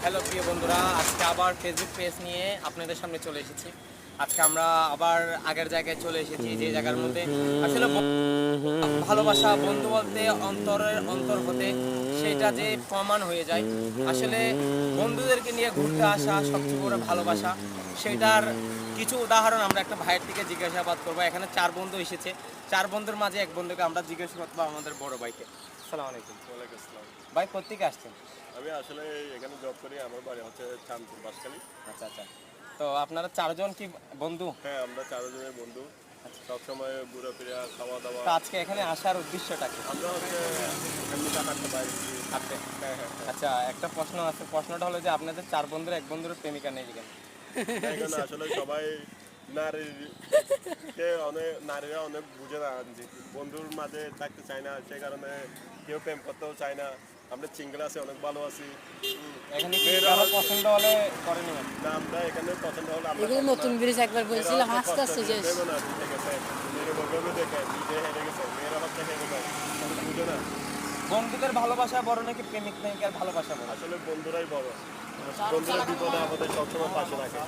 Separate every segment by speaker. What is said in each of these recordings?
Speaker 1: Hello প্রিয় বন্ধুরা, আজকে আবার ফেসবুক পেজ নিয়ে আপনাদের সামনে চলে এসেছি। আজকে আমরা আবার আগের জায়গায় চলে এসেছি, যে জায়গার মধ্যে আসলে ভালোবাসা বন্ধু বলতে অন্তরের অন্তর হতে সেটা যে প্রমাণ হয়ে যায়। আসলে বন্ধুদেরকে নিয়ে ঘুরতে আসা সবচেয়ে বড় ভালোবাসা, সেটার কিছু উদাহরণ আমরা একটা ভাইয়ের থেকে জিজ্ঞাসাবাদ করবো। এখানে 4 বন্ধু এসেছে, 4 বন্ধুর মাঝে এক বন্ধুকে আমরা জিজ্ঞাসা করবো আমাদের বড় ভাইকে। আসসালামু আলাইকুম।
Speaker 2: ওয়ালাইকুম আসসালাম।
Speaker 1: ভাই, কোত্থেকে আসছেন?
Speaker 2: আমি আসলে এখানে জব করি। আমার বাড়ি হচ্ছে চাঁদপুর বাঁশখালী।
Speaker 1: আচ্ছা আচ্ছা, তো আপনারা 4 জন কি বন্ধু?
Speaker 2: হ্যাঁ, আমরা 4 জনের বন্ধু। সবসময় ঘোরাফেরা, খাওয়া দাওয়া।
Speaker 1: তো আজকে এখানে আসার উদ্দেশ্যটা কি?
Speaker 2: আমরা হচ্ছে এমনি হাঁটতে বাইরে।
Speaker 1: আপনি?
Speaker 2: হ্যাঁ হ্যাঁ হ্যাঁ।
Speaker 1: আচ্ছা, একটা প্রশ্ন আছে। প্রশ্নটা হলো যে আপনাদের 4 বন্ধুর এক বন্ধুর প্রেমিকা নেই কেন?
Speaker 2: এখানে আসলে সবাই নারীরা অনেক বুঝে না যে বন্ধুর মাঝে থাকতে চায় না, সে কারণে কেউ প্রেম করতেও চায় না। আমরা সিঙ্গেল আছি, অনেক ভালো আছি।
Speaker 1: এখানে কি কারো পছন্দ হলে করে নেবেন?
Speaker 2: না, আমরা এখানে পছন্দ হলে আমরা
Speaker 3: এগুলো নতুন ব্রিজ একবার বলছিলাম আস্তে আস্তে যে
Speaker 2: দেবো না। ঠিক আছে, মেয়েরা দেখে নিজে হেরে গেছে, মেয়েরা হচ্ছে হেরে যায়, বুঝে না।
Speaker 1: বন্ধুদের ভালোবাসা বড় নাকি প্রেমিক প্রেমিকার ভালোবাসা বড়?
Speaker 2: আসলে বন্ধুরাই বড়। বন্ধুরা বিপদে আপদে সবসময় পাশে রাখে।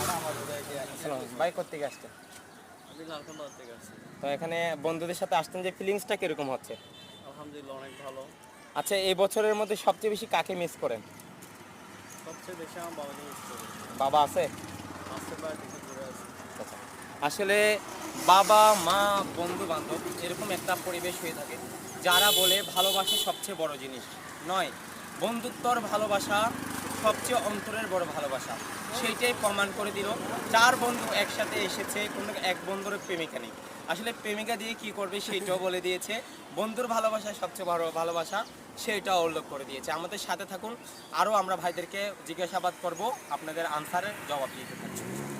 Speaker 1: আসসালামু আলাইকুম। ভাই, কোত্থেকে আসছেন?
Speaker 4: আমি লালকান্দা থেকে আসছি।
Speaker 1: তো এখানে বন্ধুদের সাথে আসছেন, যে ফিলিংসটা কিরকম হচ্ছে?
Speaker 4: আলহামদুলিল্লাহ অনেক ভালো।
Speaker 1: আচ্ছা, এই বছরের মধ্যে সবচেয়ে বেশি কাকে মিস করেন?
Speaker 4: সবচেয়ে বেশি আমার বাবাকে মিস করি।
Speaker 1: বাবা আছে?
Speaker 4: আসতে পারে কিছু দূরে আছে।
Speaker 1: আচ্ছা, আসলে বাবা মা বন্ধু বান্ধব এরকম একটা পরিবেশ হয়ে থাকে, যারা বলে ভালোবাসা সবচেয়ে বড় জিনিস নয়, বন্ধুত্বর ভালোবাসা সবচেয়ে অন্তরের বড় ভালোবাসা। সেইটাই প্রমাণ করে দিল। 4 বন্ধু একসাথে এসেছে, কোনো এক বন্ধুর প্রেমিকা নেই। আসলে প্রেমিকা দিয়ে কি করবে সেইটাও বলে দিয়েছে। বন্ধুর ভালোবাসা সবচেয়ে বড় ভালোবাসা, সেইটাও উল্লেখ করে দিয়েছে। আমাদের সাথে থাকুন, আরও আমরা ভাইদেরকে জিজ্ঞাসাবাদ করব, আপনাদের আনসারের জবাব দিতে থাকছি।